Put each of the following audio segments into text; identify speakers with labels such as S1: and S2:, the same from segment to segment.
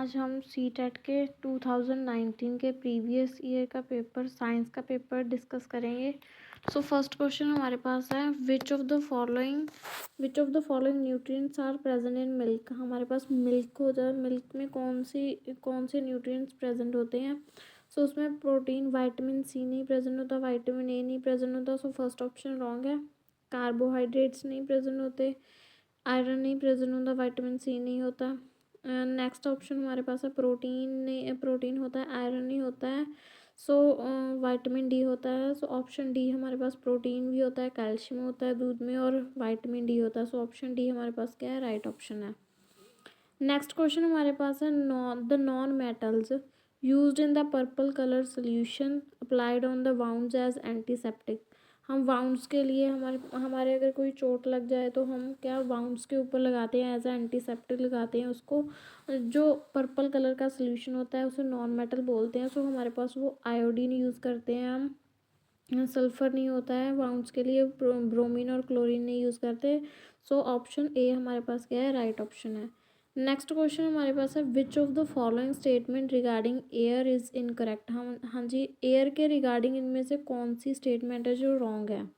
S1: आज हम सीटेट के 2019 के प्रीवियस ईयर का पेपर साइंस का पेपर डिस्कस करेंगे। सो फर्स्ट क्वेश्चन हमारे पास है which of the following nutrients are present in milk. हमारे पास मिल्क होता है, मिल्क में कौन से न्यूट्रिएंट्स प्रेजेंट होते हैं। सो उसमें प्रोटीन, विटामिन सी नहीं प्रेजेंट होता, विटामिन ए नहीं प्रेजेंट होता। सो फर्स्ट ऑप्शन रॉन्ग है। कार्बोहाइड्रेट्स नहीं प्रेजेंट होते, आयरन नहीं प्रेजेंट होता, विटामिन सी नहीं होता। नेक्स्ट ऑप्शन हमारे पास है प्रोटीन होता है, आयरन नहीं होता है। सो विटामिन डी होता है। सो ऑप्शन डी हमारे पास प्रोटीन भी होता है, कैल्शियम होता है दूध में और विटामिन डी होता है। सो ऑप्शन डी हमारे पास क्या है, राइट ऑप्शन है। नेक्स्ट क्वेश्चन हमारे पास है non metals used in the purple colour solution applied on the wounds as antiseptic. हम वाउंड्स के लिए हमारे अगर कोई चोट लग जाए तो हम क्या वाउंड्स के ऊपर लगाते हैं, एज ए एंटीसेप्टिक लगाते हैं उसको। जो पर्पल कलर का सोल्यूशन होता है उसे नॉन मेटल बोलते हैं। सो हमारे पास वो आयोडीन यूज़ करते हैं हम। सल्फर नहीं होता है वाउंड्स के लिए, ब्रोमीन और क्लोरीन नहीं यूज़ करते। सो ऑप्शन ए हमारे पास क्या है, राइट ऑप्शन है। नेक्स्ट क्वेश्चन हमारे पास है which of the following statement regarding air is incorrect. हम हाँ जी, एयर के रिगार्डिंग इनमें से कौन सी स्टेटमेंट है जो रॉन्ग है।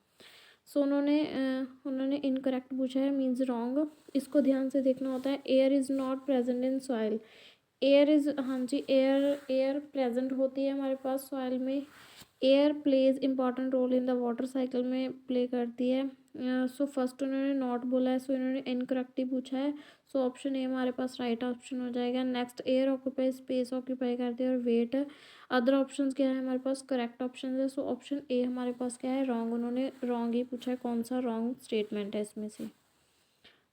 S1: सो उन्होंने इनकरेक्ट पूछा है, मीन्स रॉन्ग। इसको ध्यान से देखना होता है। Air is not present in soil. Air is हाँ जी, एयर प्रेजेंट होती है हमारे पास सॉइल में। Air plays important role in the water cycle में प्ले करती है। सो फर्स्ट उन्होंने नॉट बोला है, सो इन्होंने इनकरेक्ट ही पूछा है। सो ऑप्शन ए हमारे पास राइट ऑप्शन हो जाएगा। Next, air occupy space occupy करती है और वेट। अदर ऑप्शंस क्या है हमारे पास, करेक्ट ऑप्शन है। सो ऑप्शन ए हमारे पास क्या है, रॉन्ग। उन्होंने रॉन्ग ही पूछा है, कौन सा रॉन्ग स्टेटमेंट है इसमें से।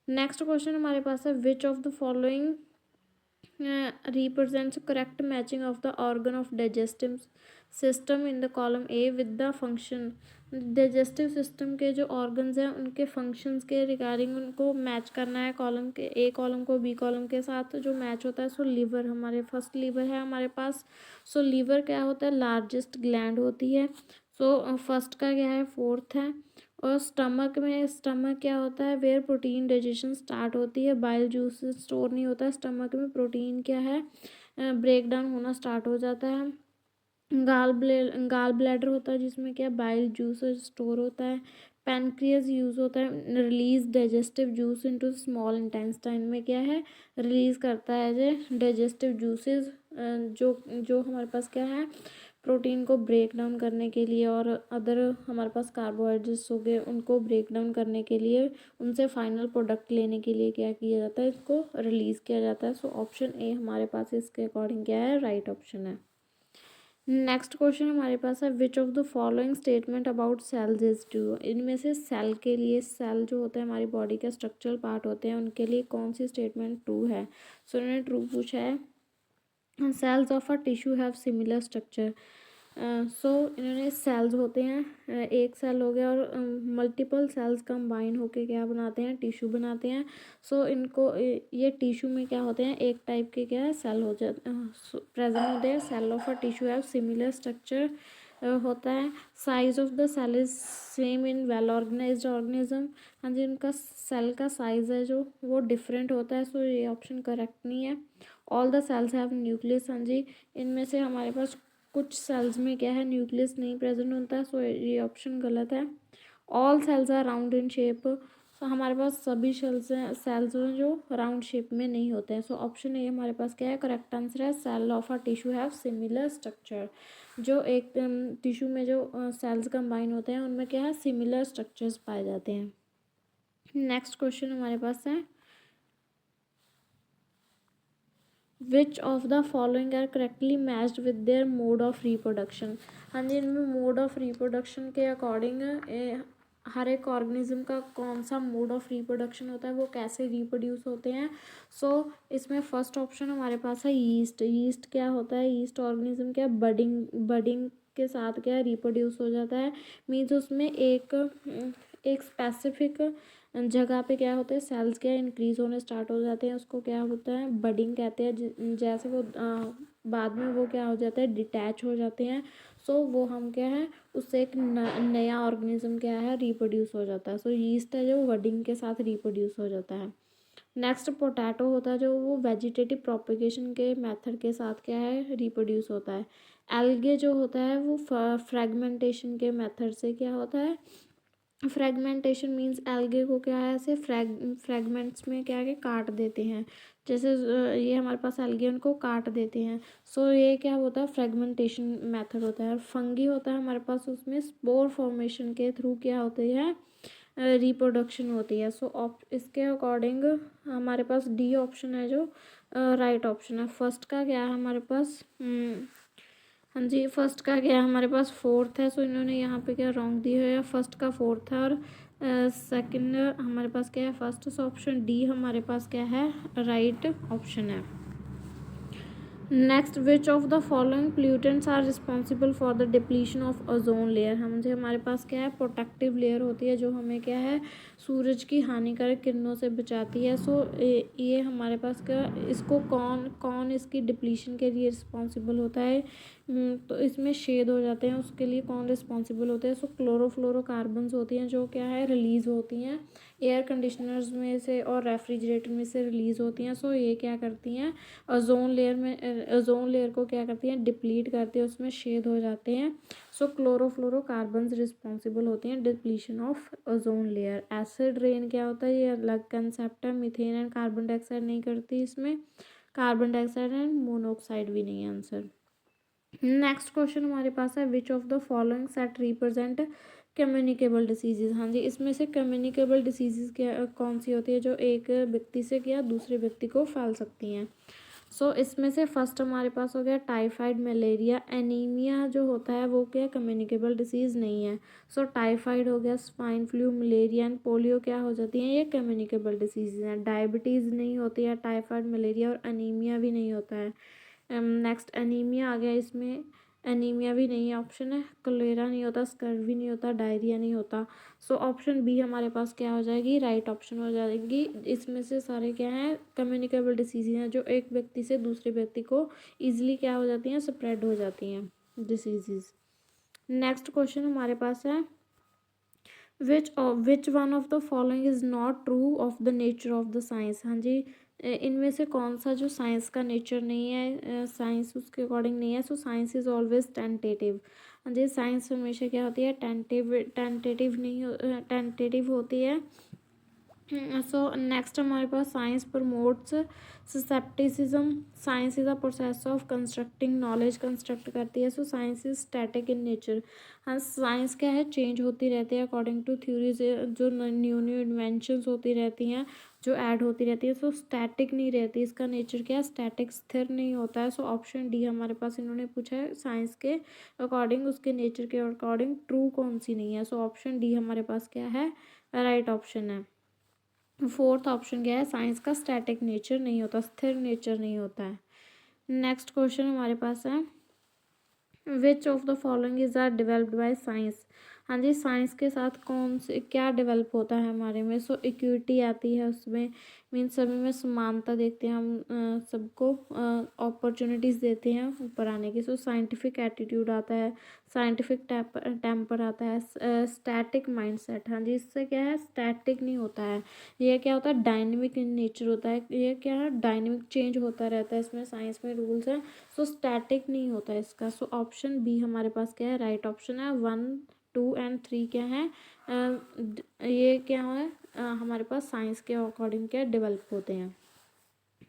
S1: नेक्स्ट क्वेश्चन हमारे पास है which of the following represents correct matching of the organ of digestive system in the column A with the function। Digestive system के जो ऑर्गन्स हैं उनके फंक्शंस के रिगार्डिंग उनको मैच करना है कॉलम के, ए कॉलम को बी कॉलम के साथ जो मैच होता है। सो लीवर हमारे फर्स्ट लीवर है हमारे पास। सो लीवर क्या होता है, लार्जेस्ट ग्लैंड होती है। सो फर्स्ट का क्या है, फोर्थ है। और स्टमक क्या होता है, वेयर प्रोटीन डाइजेशन स्टार्ट होती है, बाइल जूस स्टोर नहीं होता है स्टमक में, प्रोटीन क्या है ब्रेक डाउन होना स्टार्ट हो जाता है। गाल ब्लैडर होता है जिसमें क्या बाइल जूस स्टोर होता है। पैनक्रियाज यूज होता है, release digestive juice into small intestine में क्या है, रिलीज करता है जो डाइजेस्टिव जूसेस जो जो हमारे पास क्या है प्रोटीन को ब्रेक डाउन करने के लिए और अदर हमारे पास कार्बोहाइड्रेट्स हो गए उनको ब्रेक डाउन करने के लिए, उनसे फाइनल प्रोडक्ट लेने के लिए क्या किया जाता है, इसको रिलीज़ किया जाता है। सो ऑप्शन ए हमारे पास इसके अकॉर्डिंग क्या है, राइट ऑप्शन है। नेक्स्ट क्वेश्चन हमारे पास है which of the following statement about cells is true. इनमें से सेल के लिए, सेल जो होता है हमारी बॉडी का स्ट्रक्चरल पार्ट होते हैं, उनके लिए कौन सी स्टेटमेंट ट्रू है। सो उन्होंने ट्रू पूछा है। Cells of a tissue have similar structure. So इन्होंने सेल्स होते हैं, एक सेल हो गया और मल्टीपल सेल्स कंबाइन होके क्या बनाते हैं, टिश्यू बनाते हैं। सो इनको ये टिश्यू में क्या होते हैं, एक टाइप के क्या है सेल हो जाते प्रेजेंट होते हैं। Cell of a tissue have similar structure होता है। Size of the cell is same in well organised organism. हाँ जी, उनका सेल का साइज है जो वो डिफरेंट होता है। सो ये ऑप्शन करेक्ट नहीं है। All the cells have nucleus. हाँ जी, इनमें से हमारे पास कुछ सेल्स में क्या है, न्यूक्लियस नहीं प्रेजेंट होता है। सो ये ऑप्शन गलत है। All cells are round in shape. So हमारे पास सभी सेल्स हैं जो राउंड शेप में नहीं होते हैं। सो ऑप्शन ए हमारे पास क्या है, करेक्ट आंसर है। Cell of a tissue have similar structure. जो एक टिश्यू में जो सेल्स कंबाइन होते हैं उनमें क्या है, सिमिलर स्ट्रक्चर्स पाए जाते हैं। नेक्स्ट क्वेश्चन हमारे पास है which of the following are correctly matched with their mode of reproduction. हाँ जी, इनमें मोड ऑफ रिप्रोडक्शन के अकॉर्डिंग हर एक ऑर्गेनिज्म का कौन सा मोड ऑफ रिप्रोडक्शन होता है, वो कैसे रिप्रोड्यूस होते हैं। सो इसमें फर्स्ट ऑप्शन हमारे पास है यीस्ट। यीस्ट क्या होता है, यीस्ट ऑर्गेनिज्म क्या बडिंग के साथ क्या रिप्रोड्यूस हो जाता है। मीन्स उसमें एक स्पेसिफिक जगह पे क्या होता है, सेल्स क्या इंक्रीज होने स्टार्ट हो जाते हैं, उसको क्या होता है बडिंग कहते हैं। जैसे वो बाद में वो क्या हो जाता है, डिटैच हो जाते हैं। सो वो हम क्या है, उससे एक नया ऑर्गेनिज्म क्या है रिप्रोड्यूस हो जाता है। सो यीस्ट है जो बडिंग के साथ रिप्रोड्यूस हो जाता है। नेक्स्ट पोटैटो होता है जो वो वेजिटेटिव प्रोपेगेशन के मेथड के साथ क्या है रिप्रोड्यूस होता है। एल्गे जो होता है वो फ्रेगमेंटेशन के मेथड से क्या होता है, फ्रेगमेंटेशन मीन्स एल्गे को क्या है ऐसे फ्रेगमेंट्स में क्या है काट देते हैं। जैसे ये हमारे पास एल्गे उनको काट देते हैं। सो ये क्या होता है फ्रेगमेंटेशन मेथड होता है। और फंगी होता है हमारे पास, उसमें स्पोर फॉर्मेशन के थ्रू क्या होती है रिप्रोडक्शन होती है। सो इसके अकॉर्डिंग हमारे पास डी ऑप्शन है जो राइट ऑप्शन है। फर्स्ट का क्या है हमारे पास हाँ जी, फर्स्ट का क्या है हमारे पास फोर्थ है। सो इन्होंने यहाँ पे क्या रॉन्ग दी है, फर्स्ट का फोर्थ है और सेकंड हमारे पास क्या है फर्स्ट। सो ऑप्शन डी हमारे पास क्या है राइट ऑप्शन है। Next, which of the following pollutants are responsible for the depletion of ozone layer. हमारे पास क्या है प्रोटेक्टिव लेयर होती है जो हमें क्या है सूरज की हानिकारक किरणों से बचाती है। सो ये हमारे पास क्या, इसको कौन कौन इसकी डिप्लीशन के लिए रिस्पॉन्सिबल होता है। तो इसमें शेड हो जाते हैं, उसके लिए कौन रिस्पॉन्सिबल होते हैं। सो क्लोरोफ्लोरोकार्बन्स होती हैं जो क्या है रिलीज़ होती हैं एयर कंडीशनर्स में से और रेफ्रिजरेटर में से रिलीज़ होती हैं। सो ये क्या करती हैं ओजोन लेयर को क्या करती हैं डिप्लीट करती है, उसमें छेद हो जाते हैं। सो क्लोरोफ्लोरोकार्बन्स रिस्पॉन्सिबल होती हैं depletion of ozone layer. Acid rain क्या होता है, ये अलग कंसेप्ट है। मीथेन एंड कार्बन डाइऑक्साइड नहीं करती इसमें, कार्बन डाइऑक्साइड एंड मोनोऑक्साइड भी नहीं है आंसर। नेक्स्ट क्वेश्चन हमारे पास है which of the following set represent communicable diseases. हाँ जी, इसमें से कम्युनिकेबल डिसीजेज क्या कौन सी होती है जो एक व्यक्ति से क्या दूसरे व्यक्ति को फैल सकती हैं। सो इसमें से फर्स्ट हमारे पास हो गया टाइफाइड, मलेरिया। एनीमिया जो होता है वो क्या कम्युनिकेबल डिसीज़ नहीं है। सो टाइफाइड हो गया, swine flu, malaria and polio क्या हो जाती हैं ये कम्युनिकेबल डिसीज़ हैं। डायबिटीज़ नहीं होती है, टाइफाइड, मलेरिया और अनीमिया भी नहीं होता है। नेक्स्ट एनीमिया आ गया, इसमें एनीमिया भी नहीं है ऑप्शन है। कोलेरा नहीं होता, स्कर्वी नहीं होता, डायरिया नहीं होता। सो ऑप्शन बी हमारे पास क्या हो जाएगी राइट ऑप्शन हो जाएगी। इसमें से सारे क्या हैं कम्युनिकेबल डिसीज़ हैं जो एक व्यक्ति से दूसरे व्यक्ति को ईजिली क्या हो जाती हैं स्प्रेड हो जाती हैं डिसीज़। नेक्स्ट क्वेश्चन हमारे पास है विच one of the following is not true of the nature of the science. हाँ जी, इनमें से कौन सा जो साइंस का नेचर नहीं है, साइंस उसके अकॉर्डिंग नहीं है। So science is always tentative. हाँ जी, साइंस हमेशा क्या होती है टेंटेटिव नहीं टेंटेटिव होती है। सो नेक्स्ट हमारे पास science promotes scepticism. Science is a process of constructing knowledge, construct करती है। So science is static in nature. हाँ, साइंस क्या है चेंज होती रहती है अकॉर्डिंग टू थ्योरीज, जो न्यू न्यू इन्वेंशंस होती रहती हैं जो ऐड होती रहती है। सो स्टैटिक नहीं रहती, इसका नेचर क्या है स्टैटिक स्थिर नहीं होता है। सो ऑप्शन डी हमारे पास इन्होंने पूछा है साइंस के अकॉर्डिंग उसके नेचर के अकॉर्डिंग ट्रू कौन सी नहीं है। सो ऑप्शन डी हमारे पास क्या है राइट ऑप्शन है। फोर्थ ऑप्शन क्या है साइंस का स्टैटिक नेचर नहीं होता, स्थिर नेचर नहीं होता है। नेक्स्ट क्वेश्चन हमारे पास है which of the following is are developed by science. हाँ जी, साइंस के साथ कौन से क्या डेवलप होता है हमारे में। सो इक्विटी आती है उसमें, मीन्स सभी में समानता देखते हैं हम, सबको अपॉर्चुनिटीज़ देते हैं ऊपर आने की। सो साइंटिफिक एटीट्यूड आता है, साइंटिफिक टेम्पर आता है, स्टैटिक माइंडसेट। हाँ जी, इससे क्या है स्टैटिक नहीं होता है, ये क्या होता है डायनेमिक इन नेचर होता है। ये क्या है डायनेमिक चेंज होता रहता है, इसमें साइंस में रूल्स हैं। सो स्टैटिक नहीं होता है इसका। सो ऑप्शन बी हमारे पास क्या है राइट ऑप्शन है। 1, 2 एंड 3 क्या है ये क्या है हमारे पास साइंस के अकॉर्डिंग क्या डेवलप होते हैं।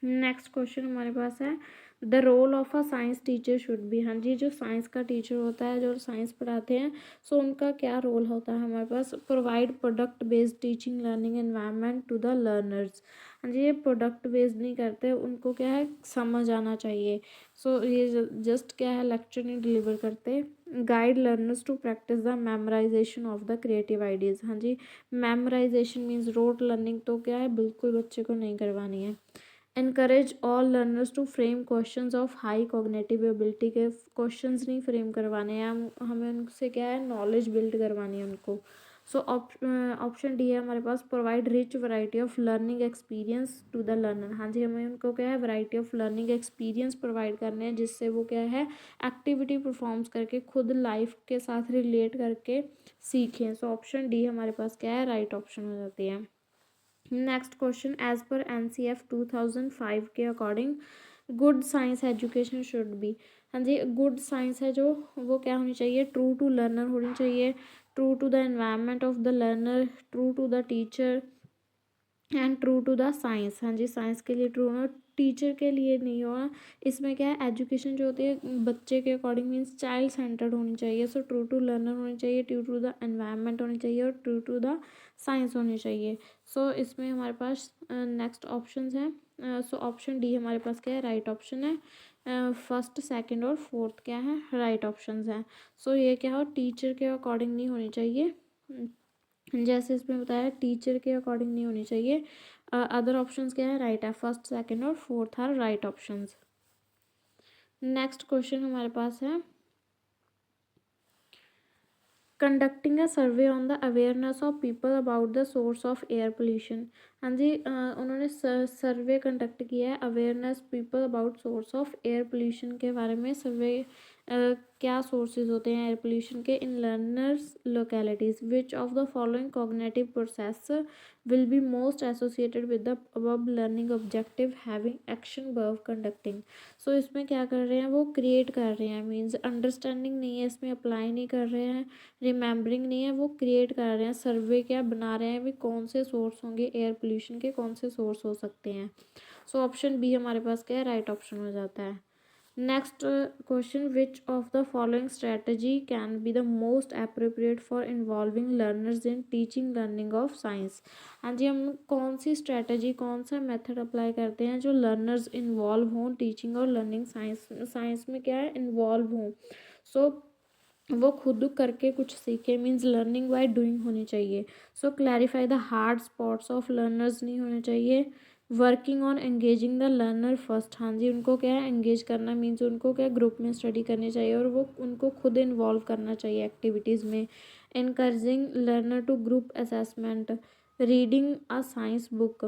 S1: नेक्स्ट क्वेश्चन हमारे पास है the role of a science teacher should be. हाँ जी, जो साइंस का टीचर होता है जो साइंस पढ़ाते हैं सो उनका क्या रोल होता है हमारे पास। Provide product based teaching learning environment to the learners. हाँ जी, ये प्रोडक्ट बेस्ड नहीं करते, उनको क्या है समझ आना चाहिए। सो ये जस्ट क्या है लेक्चर नहीं डिलीवर करते। Guide learners to practise the memorisation of the creative ideas. हाँ जी, मेमोराइजेशन मीन्स रोट लर्निंग तो क्या है बिल्कुल बच्चे को नहीं करवानी है। encourage all learners to frame questions of high cognitive ability के क्वेश्चंस नहीं फ्रेम करवाने हैं हमें उनसे क्या है नॉलेज बिल्ड करवानी है उनको। सो ऑप्शन डी है हमारे पास provide rich variety of learning experience to the learner. हाँ जी, हमें उनको क्या है variety of learning experience provide करने हैं जिससे वो क्या है एक्टिविटी परफॉर्म्स करके खुद लाइफ के साथ रिलेट करके सीखें। सो ऑप्शन डी हमारे पास क्या है राइट ऑप्शन हो जाती है। Next question, as per NCF 2005 के according good science education should be. हाँ जी, गुड साइंस है जो, वो क्या होनी चाहिए, ट्रू टू लर्नर होनी चाहिए, true to the environment of the learner, true to the teacher and true to the science. हाँ जी, साइंस के लिए ट्रू होना, टीचर के लिए नहीं होना। इसमें क्या है, एजुकेशन जो होती है बच्चे के अकॉर्डिंग मीन्स चाइल्ड सेंटर्ड होनी चाहिए। सो ट्रू टू लर्नर होनी चाहिए, ट्रू टू द एनवायरनमेंट होनी चाहिए और ट्रू टू द साइंस होनी चाहिए। सो इसमें हमारे पास नेक्स्ट ऑप्शंस हैं। सो ऑप्शन डी हमारे पास क्या है, राइट ऑप्शन है। फर्स्ट, सेकंड और फोर्थ क्या है, राइट ऑप्शंस हैं। सो ये क्या हो, टीचर के अकॉर्डिंग नहीं होनी चाहिए, जैसे इसमें बताया टीचर के अकॉर्डिंग नहीं होनी चाहिए। अदर ऑप्शंस क्या है, राइट है, फर्स्ट, सेकंड और fourth are right options. Next question हमारे पास है, conducting a survey on the awareness of people about the source of air pollution. हाँ जी, उन्होंने सर्वे कंडक्ट किया है awareness people about source of air pollution के बारे में। सर्वे क्या सोर्सेज होते हैं एयर पोल्यूशन के, in learners localities, which of the following cognitive process will be most associated with the above learning objective having action verb conducting. So इसमें क्या कर रहे हैं, वो क्रिएट कर रहे हैं, मीन्स अंडरस्टैंडिंग नहीं है इसमें, अप्लाई नहीं कर रहे हैं, रिमेम्बरिंग नहीं है, वो क्रिएट कर रहे हैं, सर्वे क्या बना रहे हैं भी, कौन से सोर्स होंगे एयर पोल्यूशन के, कौन से सोर्स हो सकते हैं। सो ऑप्शन बी हमारे पास क्या है, राइट ऑप्शन हो जाता है। Next question, which of the following strategy can be the most appropriate for involving learners in teaching learning of science. हाँ जी, हम कौन सी स्ट्रेटजी, कौन सा मेथड अप्लाई करते हैं जो लर्नर्स इन्वॉल्व हों टीचिंग और लर्निंग साइंस, साइंस में क्या है, इन्वॉल्व हों। सो वो खुद करके कुछ सीखे, मीन्स लर्निंग बाय डूइंग होनी चाहिए। So clarify the hard spots of learners नहीं होने चाहिए। Working on engaging the learner first. हाँ जी, उनको क्या है, एंगेज करना, मीन्स उनको क्या ग्रुप में स्टडी करनी चाहिए और वो उनको खुद इन्वॉल्व करना चाहिए एक्टिविटीज़ में। Encouraging learner to group assessment, reading a science book.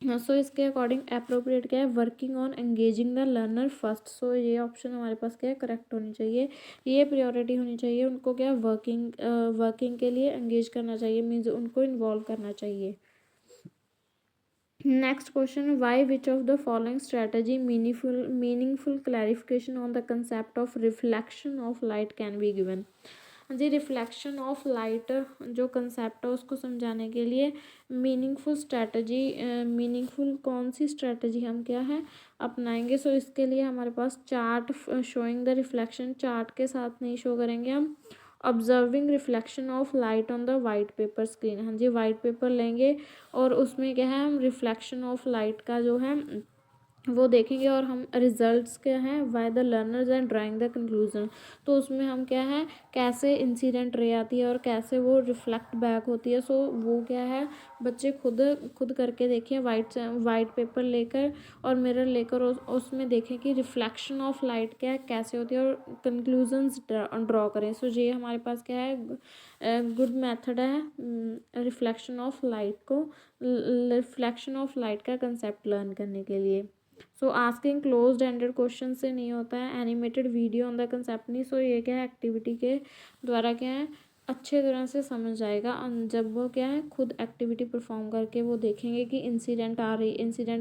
S1: So इसके अकॉर्डिंग अप्रोप्रिएट क्या है, working on engaging the learner first. So ये ऑप्शन हमारे पास क्या है, करेक्ट होनी चाहिए, ये प्रायोरिटी होनी चाहिए, उनको क्या वर्किंग के लिए एंगेज करना चाहिए, मीन्स उनको इन्वॉल्व करना चाहिए। Next question, why which of the following strategy meaningful clarification on the concept of reflection of light can be given. जी, रिफ्लेक्शन ऑफ लाइट जो कंसेप्ट है उसको समझाने के लिए मीनिंगफुल स्ट्रेटजी, मीनिंगफुल कौन सी स्ट्रेटजी हम क्या है अपनाएंगे। सो इसके लिए हमारे पास chart showing the reflection, chart के साथ नहीं शो करेंगे हम, observing reflection of light on the white paper screen. हाँ जी, वाइट पेपर लेंगे और उसमें क्या है, हम रिफ्लेक्शन ऑफ लाइट का जो है वो देखेंगे और हम रिजल्ट्स क्या हैं, why the learners and drawing the conclusion. तो उसमें हम क्या है, कैसे इंसिडेंट रे आती है और कैसे वो रिफ्लेक्ट बैक होती है। सो वो क्या है, बच्चे खुद करके देखें, वाइट पेपर लेकर और मिरर लेकर उसमें देखें कि रिफ्लेक्शन ऑफ लाइट क्या है, कैसे होती है और कंक्लूजन्स ड्रॉ करें। सो ये हमारे पास क्या है, गुड मेथड है रिफ्लेक्शन ऑफ लाइट को, रिफ्लेक्शन ऑफ लाइट का कंसेप्ट लर्न करने के लिए। सो आस्किंग क्लोज्ड एंडेड क्वेश्चन से नहीं होता है, animated video on the concept नहीं। सो ये क्या है, एक्टिविटी के द्वारा क्या है, अच्छे तरह से समझ आएगा जब वो क्या है, खुद एक्टिविटी परफॉर्म करके वो देखेंगे कि इंसिडेंट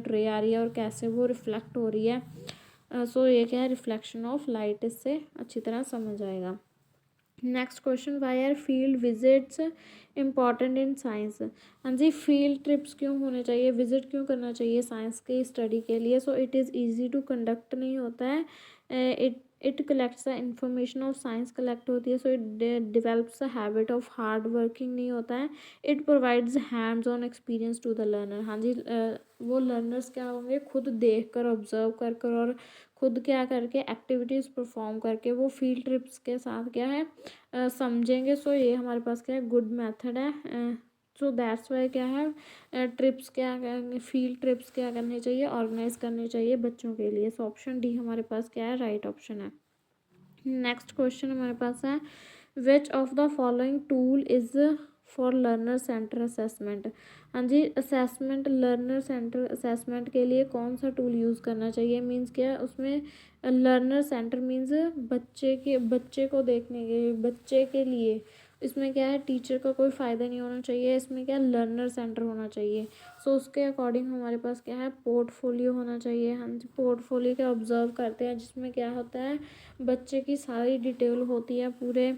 S1: रे आ रही है और कैसे वो रिफ्लेक्ट हो रही है। सो ये क्या है, रिफ्लेक्शन ऑफ लाइट, इससे अच्छी तरह समझ आएगा। Next question, why are field visits important in science. हाँ जी, फील्ड ट्रिप्स क्यों होने चाहिए, विजिट क्यों करना चाहिए साइंस के स्टडी के लिए। So it is easy to conduct नहीं होता है, it collects the information of science collect होती है। So it develops the habit of hard working नहीं होता है, it provides hands on experience to the learner. हाँ जी, वो लर्नर्स क्या होंगे, खुद देख कर ऑब्जर्व कर और खुद क्या करके एक्टिविटीज़ परफॉर्म करके वो फील्ड ट्रिप्स के साथ क्या है समझेंगे। सो ये हमारे पास क्या है, गुड मेथड है। सो दैट्स वाई क्या है, ट्रिप्स क्या फील्ड ट्रिप्स क्या करनी चाहिए, ऑर्गेनाइज करनी चाहिए बच्चों के लिए। सो ऑप्शन डी हमारे पास क्या है, राइट ऑप्शन है। नेक्स्ट क्वेश्चन हमारे पास है, which of the following tool is for learner centre assessment. हाँ जी, असेसमेंट, लर्नर सेंटर असेसमेंट के लिए कौन सा टूल यूज़ करना चाहिए, मीन्स क्या है उसमें लर्नर सेंटर मीन्स बच्चे को देखने के, बच्चे के लिए इसमें क्या है, टीचर का कोई फ़ायदा नहीं होना चाहिए, इसमें क्या लर्नर सेंटर होना चाहिए। सो उसके अकॉर्डिंग हमारे पास क्या है, पोर्टफोलियो होना चाहिए। हम पोर्टफोलियो का ऑब्जर्व करते हैं, जिसमें क्या होता है, बच्चे की सारी डिटेल होती है, पूरे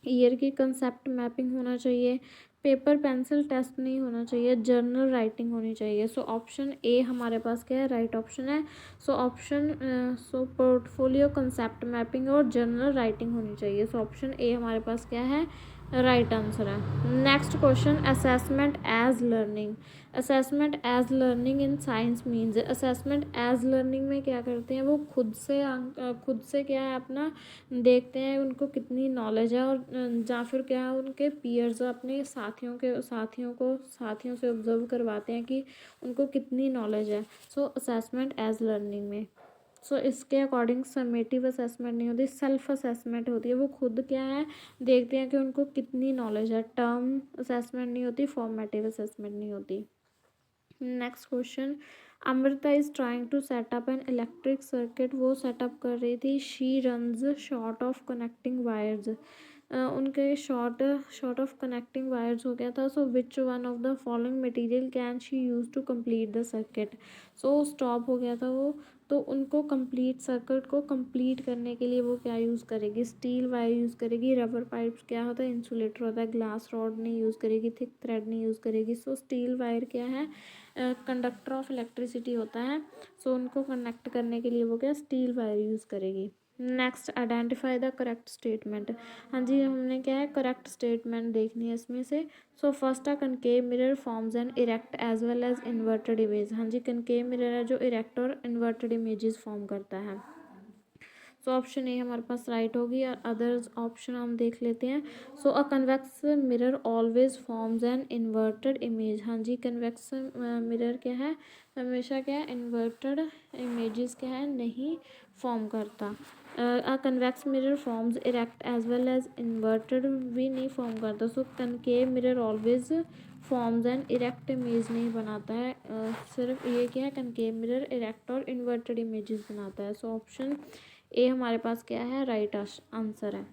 S1: ईयर की कंसेप्ट मैपिंग होना चाहिए, पेपर पेंसिल टेस्ट नहीं होना चाहिए, जर्नल राइटिंग होनी चाहिए। सो ऑप्शन ए हमारे पास क्या है, राइट ऑप्शन है। सो पोर्टफोलियो कंसेप्ट मैपिंग और जर्नल राइटिंग होनी चाहिए। सो ऑप्शन ए हमारे पास क्या है, राइट आंसर है। Next question, assessment as learning. Assessment as learning in science means, assessment as learning में क्या करते हैं, वो खुद से क्या है अपना देखते हैं उनको कितनी नॉलेज है, और या फिर क्या है उनके पीयर्स अपने साथियों से ऑब्जर्व करवाते हैं कि उनको कितनी नॉलेज है। सो असेसमेंट एज लर्निंग में इसके अकॉर्डिंग समेटिव असेसमेंट नहीं होती, सेल्फ असेसमेंट होती है। वो खुद क्या है देखते हैं कि उनको कितनी नॉलेज है। टर्म असेसमेंट नहीं होती, फॉर्मेटिव असेसमेंट नहीं होती। Next question, Amrita is trying to set up an electric circuit. वो सेटअप कर रही थी, she runs short of connecting wires. उनके शॉर्ट ऑफ कनेक्टिंग वायर्स हो गया था। So which one of the following material can she use to complete the circuit. So stop हो गया था वो, तो उनको कंप्लीट सर्किट को कंप्लीट करने के लिए वो क्या यूज़ करेगी, स्टील वायर यूज़ करेगी। रबर पाइप्स क्या होता है, इंसुलेटर होता है। ग्लास रॉड नहीं यूज़ करेगी, थिक थ्रेड नहीं यूज़ करेगी। सो स्टील वायर क्या है, कंडक्टर ऑफ इलेक्ट्रिसिटी होता है। सो उनको कनेक्ट करने के लिए वो क्या स्टील वायर यूज़ करेगी। Next, identify the correct statement. हाँ जी, हमने क्या है करेक्ट स्टेटमेंट देखनी है इसमें से। सो फर्स्ट है, concave mirror forms an erect as well as inverted image. हाँ जी, कनकेव मिरर है जो इरेक्ट और इन्वर्टेड इमेजेस फॉर्म करता है। सो ऑप्शन ए हमारे पास राइट होगी, और अदर्स ऑप्शन हम देख लेते हैं। So a convex mirror always forms an inverted image. हाँ जी, कन्वेक्स मिरर क्या है, हमेशा क्या है इन्वर्टेड इमेजेस क्या है नहीं फॉर्म करता। A convex mirror forms erect as well as inverted भी नहीं फॉर्म करता। So concave mirror always forms and erect image नहीं बनाता है। सिर्फ ये क्या है, कनकेव मिरर इरेक्ट और इन्वर्टेड इमेजेस बनाता है। सो ऑप्शन ए हमारे पास क्या है, राइट आंसर है।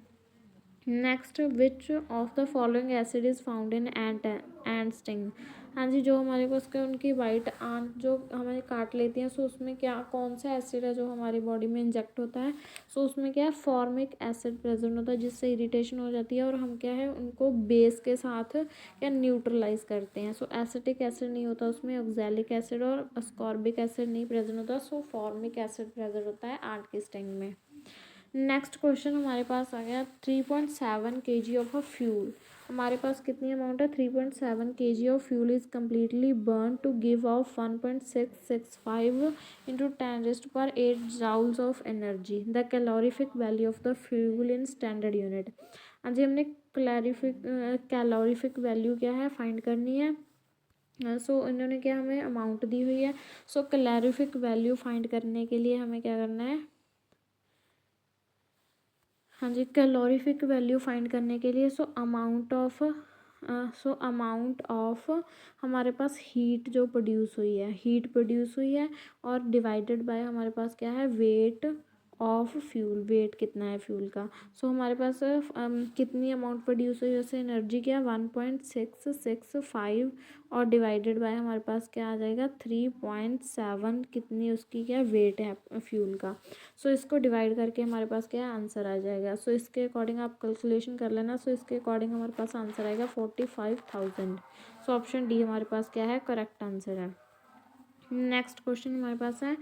S1: Next, which of the following acid is found in ant sting. हाँ जी, जो हमारे पास क्या उनकी वाइट आंत जो हमें काट लेती हैं, सो उसमें क्या कौन सा एसिड है जो हमारी बॉडी में इंजेक्ट होता है। सो उसमें क्या है, फॉर्मिक एसिड प्रेजेंट होता है, जिससे इरिटेशन हो जाती है, और हम क्या है उनको बेस के साथ क्या न्यूट्रलाइज करते हैं। सो एसिटिक एसिड नहीं होता उसमें, ऑक्सैलिक एसिड और अस्कॉर्बिक एसिड नहीं प्रेजेंट होता। सो फॉर्मिक एसिड प्रेजेंट होता है आंत की स्टिंग में। नेक्स्ट क्वेश्चन हमारे पास आ गया, 3.7 kg ऑफ अ फ्यूल। हमारे पास कितनी अमाउंट है, 3.7 kg of fuel is completely burn to give off 1.665 into 10⁸ joules of energy. The calorific value of the fuel in standard unit. हाँ जी, हमने कैलोरीफिक वैल्यू क्या है फाइंड करनी है। सो इन्होंने क्या हमें अमाउंट दी हुई है। सो कैलोरीफिक वैल्यू फाइंड करने के लिए हमें क्या करना है, हाँ जी, कैलोरीफिक वैल्यू फाइंड करने के लिए अमाउंट ऑफ हमारे पास हीट जो हीट प्रोड्यूस हुई है, और डिवाइडेड बाय हमारे पास क्या है, वेट ऑफ फ्यूल, वेट कितना है फ्यूल का। सो हमारे पास कितनी अमाउंट प्रोड्यूस हुई, जैसे एनर्जी क्या 1.665, और डिवाइडेड बाय हमारे पास क्या आ जाएगा 3.7, कितनी उसकी क्या वेट है फ्यूल का। सो इसको डिवाइड करके हमारे पास क्या आंसर आ जाएगा। सो इसके अकॉर्डिंग आप कैलकुलेशन कर लेना। सो इसके अकॉर्डिंग हमारे पास आंसर आएगा 45,000। सो ऑप्शन डी हमारे पास क्या है, करेक्ट आंसर है। नेक्स्ट क्वेश्चन हमारे पास है,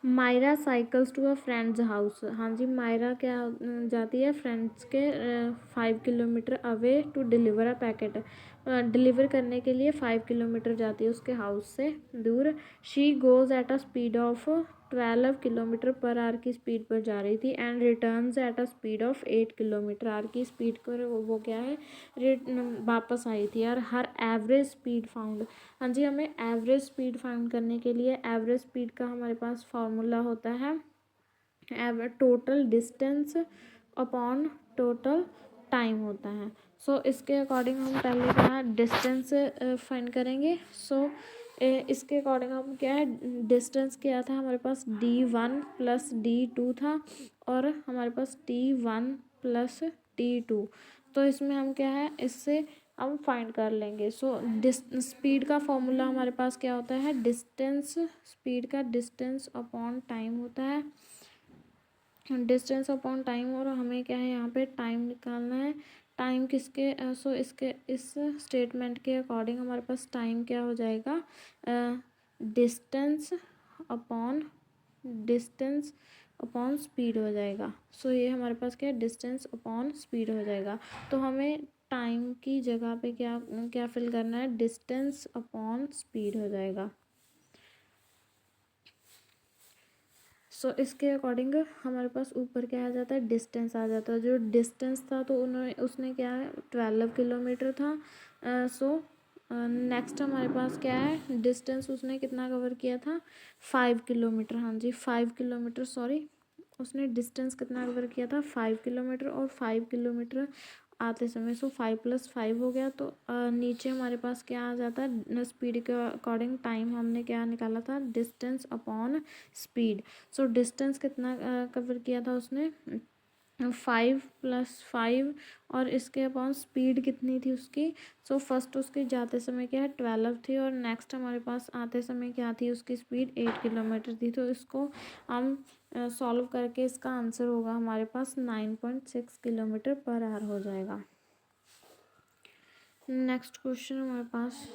S1: Myra cycles to a friend's house. हाँ जी, मायरा क्या जाती है फ्रेंड्स के 5 kilometre away to deliver a packet. Deliver करने के लिए 5 किलोमीटर जाती है उसके हाउस से दूर। She goes at a speed of 12 kilometre per hour की स्पीड पर जा रही थी, and returns at a speed of 8 kilometre our की स्पीड पर वो क्या है वापस आई थी। और हर एवरेज स्पीड फाउंड। हाँ जी, हमें एवरेज स्पीड फाइंड करने के लिए एवरेज स्पीड का हमारे पास फार्मूला होता है total distance upon total time होता है। सो इसके अकॉर्डिंग हम पहले क्या डिस्टेंस फाइंड करेंगे। सो इसके अकॉर्डिंग हम क्या है, डिस्टेंस क्या था हमारे पास D1 + D2 था, और हमारे पास T1 + T2। तो इसमें हम क्या है, इससे हम फाइंड कर लेंगे। सो स्पीड का फॉर्मूला हमारे पास क्या होता है, डिस्टेंस, स्पीड का डिस्टेंस अपॉन टाइम होता है, डिस्टेंस अपॉन टाइम। और हमें क्या है यहाँ पे टाइम निकालना है। टाइम किसके, सो इसके इस स्टेटमेंट के अकॉर्डिंग हमारे पास टाइम क्या हो जाएगा, distance upon distance upon speed हो जाएगा। सो ये हमारे पास क्या है, डिस्टेंस अपॉन स्पीड हो जाएगा। तो हमें टाइम की जगह पे क्या क्या फिल करना है, डिस्टेंस अपॉन स्पीड हो जाएगा। सो इसके अकॉर्डिंग हमारे पास ऊपर क्या आ जाता है, डिस्टेंस आ जाता है। जो डिस्टेंस था तो उन्होंने उसने क्या है 12 किलोमीटर था। सो नेक्स्ट हमारे पास क्या है, डिस्टेंस उसने कितना कवर किया था, 5 किलोमीटर। हाँ जी 5 किलोमीटर, सॉरी उसने डिस्टेंस कितना कवर किया था, 5 किलोमीटर। और 5 किलोमीटर आते समय, सो 5 + 5 हो गया। तो नीचे हमारे पास क्या आ जाता है, स्पीड के अकॉर्डिंग टाइम हमने क्या निकाला था, distance upon speed. So distance कितना कवर किया था उसने, 5 + 5। और इसके अपॉन स्पीड कितनी थी उसकी, सो फर्स्ट उसके जाते समय क्या है 12 थी, और नेक्स्ट हमारे पास आते समय क्या थी उसकी स्पीड 8 किलोमीटर थी। तो इसको हम सॉल्व करके इसका आंसर होगा हमारे पास 9.6 किलोमीटर पर आवर हो जाएगा। नेक्स्ट क्वेश्चन हमारे पास,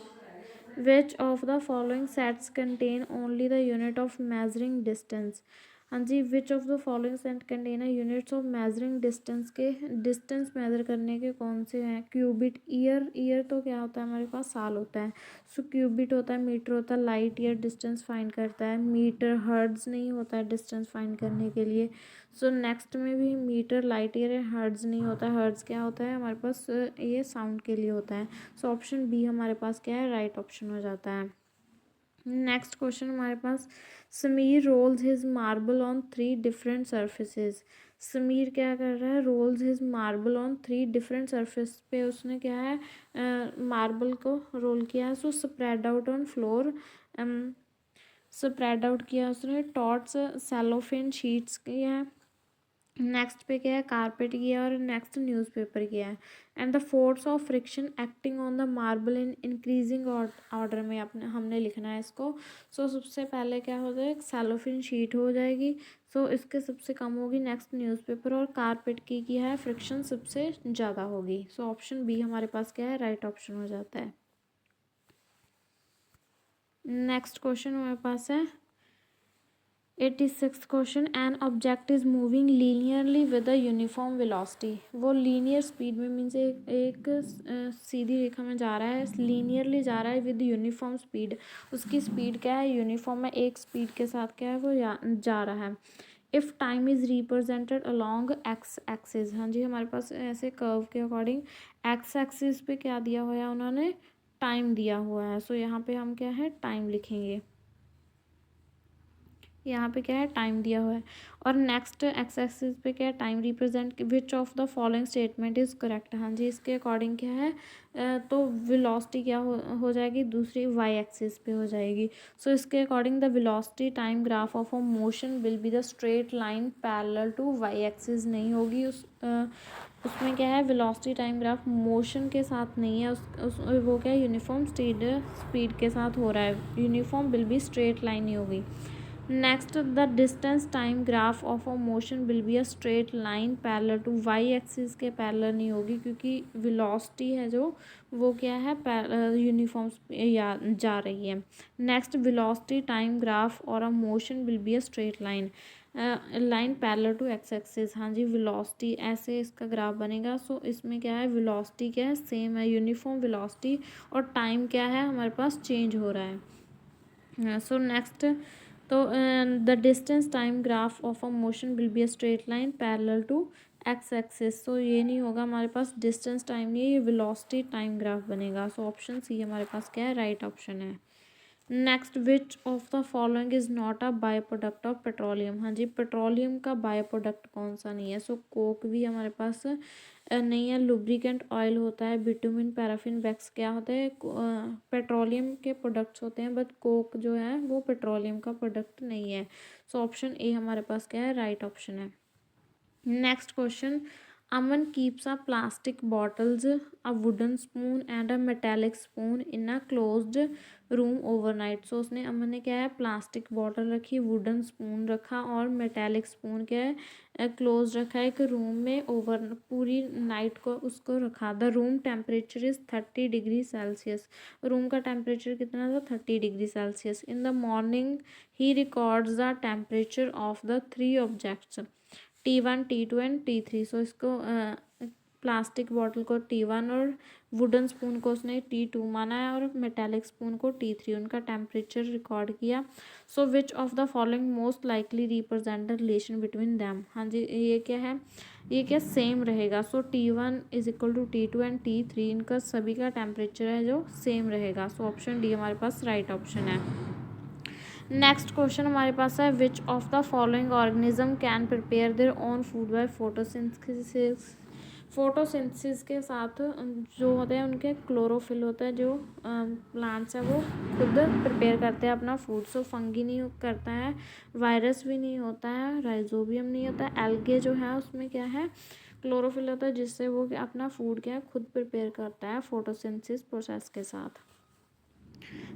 S1: which of the following sets contain only the unit of measuring distance. हाँ जी, which of the following set contain units of measuring distance, के डिस्टेंस मेजर करने के कौन से हैं, क्यूबिट, ईयर, ईयर तो क्या होता है हमारे पास, साल होता है। सो क्यूबिट होता है, मीटर होता है, लाइट ईयर डिस्टेंस फाइंड करता है, मीटर, हर्ट्ज नहीं होता है डिस्टेंस फाइंड करने के लिए। सो नेक्स्ट में भी मीटर, लाइट ईयर है, हर्ट्ज नहीं होता है। हर्ट्ज क्या होता है हमारे पास, ये साउंड के लिए होता है। सो ऑप्शन बी हमारे पास क्या है, राइट ऑप्शन हो जाता है। नेक्स्ट क्वेश्चन हमारे पास, Sameer rolls his marble on 3 different surfaces. Sameer क्या कर रहा है, rolls his marble on 3 different surface पे उसने क्या है मार्बल को रोल किया है। So spread out on floor, spread out किया उसने, टॉट्स सेलोफेन शीट्स किया है, नेक्स्ट पे क्या है कारपेट किया, और नेक्स्ट न्यूज़पेपर किया है। And the force of friction acting on the marble in increasing order में अपने हमने लिखना है इसको। सो सबसे पहले क्या हो जाएगा, सेलोफिन शीट हो जाएगी। सो इसके सबसे कम होगी नेक्स्ट न्यूज़पेपर, और कारपेट की है फ्रिक्शन सबसे ज़्यादा होगी। सो ऑप्शन बी हमारे पास क्या है, राइट ऑप्शन हो जाता है। नेक्स्ट क्वेश्चन हमारे पास है 86th question, an object is moving linearly with a uniform velocity. वो लीनियर स्पीड में मीन्स एक सीधी रेखा में जा रहा है, लीनियरली जा रहा है विद यूनिफॉर्म स्पीड। उसकी स्पीड क्या है, यूनिफॉर्म में एक स्पीड के साथ क्या है वो जा रहा है। If time is represented along x axis, हाँ जी हमारे पास ऐसे कर्व के अकॉर्डिंग एक्स एक्सिस पे क्या दिया हुआ है उन्होंने, टाइम दिया हुआ है। सो यहाँ पे हम क्या है टाइम लिखेंगे, यहाँ पे क्या है टाइम दिया हुआ है। और नेक्स्ट एक्स एक्सिस पे क्या है time represent, which of the following statement is correct. हाँ जी इसके अकॉर्डिंग क्या है तो वेलोसिटी क्या हो जाएगी, दूसरी वाई एक्सिस पे हो जाएगी। सो इसके according the velocity time graph of a motion will be the straight line parallel to Y axis नहीं होगी। उसमें क्या है वेलोसिटी टाइम ग्राफ मोशन के साथ नहीं है, उस वो क्या है यूनिफॉर्म स्पीड के साथ हो रहा है, uniform will be straight line नहीं होगी। Next the distance time graph of a motion will be a straight line parallel to Y axis के पैरेलल नहीं होगी, क्योंकि वेलोसिटी है जो वो क्या है यूनिफॉर्म या जा रही है। नेक्स्ट वेलोसिटी टाइम ग्राफ और a motion will be a straight line line parallel to X axis. हाँ जी वेलोसिटी ऐसे इसका ग्राफ बनेगा। सो इसमें क्या है वेलोसिटी क्या है सेम है, यूनिफॉर्म वेलोसिटी, और टाइम क्या है हमारे पास चेंज हो रहा है। सो नेक्स्ट तो the distance time graph of a motion will be a straight line parallel to X axis. So ये नहीं होगा हमारे पास डिस्टेंस टाइम नहीं, ये वेलोसिटी टाइम ग्राफ बनेगा। सो ऑप्शन सी हमारे पास क्या है, राइट ऑप्शन है। Next which of the following is not a by product of petroleum. हाँ जी पेट्रोलियम का बाय प्रोडक्ट कौन सा नहीं है। सो कोक भी हमारे पास नहीं है, लुब्रिकेंट ऑयल होता है, बिटुमिन, पैराफिन, वैक्स क्या होता है पेट्रोलियम के प्रोडक्ट्स होते हैं, बट कोक जो है वो पेट्रोलियम का प्रोडक्ट नहीं है। सो ऑप्शन ए हमारे पास क्या है, राइट ऑप्शन है। Next question, Aman keeps a plastic bottles, a wooden spoon and a metallic spoon in a closed room overnight. So उसने अमन ने क्या है प्लास्टिक बॉटल रखी, वुडन स्पून रखा और मेटालिक स्पून क्या है क्लोज रखा है एक रूम में ओवर पूरी नाइट को उसको रखा. The room temperature is 30 degree Celsius. Room का टेम्परेचर कितना था 30 degree Celsius. In the morning he records the temperature of the 3 objects T1 T2 and T3. सो इसको प्लास्टिक बॉटल को T1 और वुडन स्पून को उसने T2 माना है और मेटालिक स्पून को T3 उनका टेम्परेचर रिकॉर्ड किया. So which of the following most likely represent the relation between them. हाँ जी ये क्या है, ये क्या सेम रहेगा. So T1 is equal to T2 and T3 इनका सभी का टेम्परेचर है जो सेम रहेगा. सो ऑप्शन डी हमारे पास राइट ऑप्शन है. नेक्स्ट क्वेश्चन हमारे पास है which of the following organism can prepare their own food by photosynthesis. Photosynthesis के साथ जो होते हैं उनके क्लोरोफिल होता है, जो प्लांट्स है वो खुद प्रिपेयर करते हैं अपना फूड. सो फंगी नहीं करता है, वायरस भी नहीं होता है, राइजोबियम नहीं होता है, एल्गे जो है उसमें क्या है क्लोरोफिल होता है जिससे वो अपना फूड क्या है खुद प्रिपेयर करता है फोटोसिंथेसिस प्रोसेस के साथ.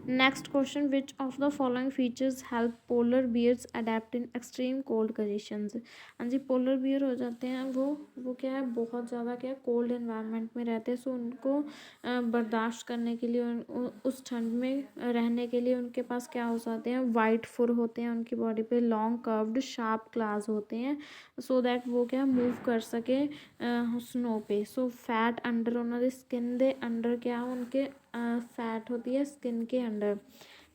S1: Next question which of the following features help polar bears adapt in extreme cold conditions. हाँ जी पोलर बियर हो जाते हैं वो क्या है बहुत ज़्यादा क्या कोल्ड एनवायरनमेंट में रहते हैं. सो उनको बर्दाश्त करने के लिए उस ठंड में रहने के लिए उनके पास क्या हो जाते हैं वाइट फुर होते हैं उनकी बॉडी पे, लॉन्ग कर्व्ड शार्प क्लास होते हैं सो दैट वो क्या मूव कर सके स्नो पे. सो फैट अंडर उन्होंने स्किन दे अंडर क्या उनके फैट होती है स्किन के अंडर.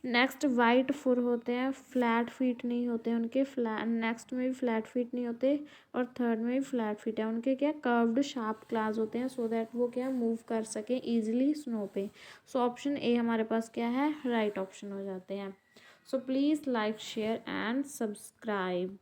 S1: नेक्स्ट वाइट फुर होते हैं, फ्लैट फीट नहीं होते उनके, नेक्स्ट में भी फ्लैट फीट नहीं होते और थर्ड में भी फ्लैट फीट है उनके क्या कर्व्ड शार्प क्लास होते हैं सो दैट वो क्या मूव कर सके इजीली स्नो पे. सो ऑप्शन ए हमारे पास क्या है राइट ऑप्शन हो जाते हैं. So please like share and subscribe.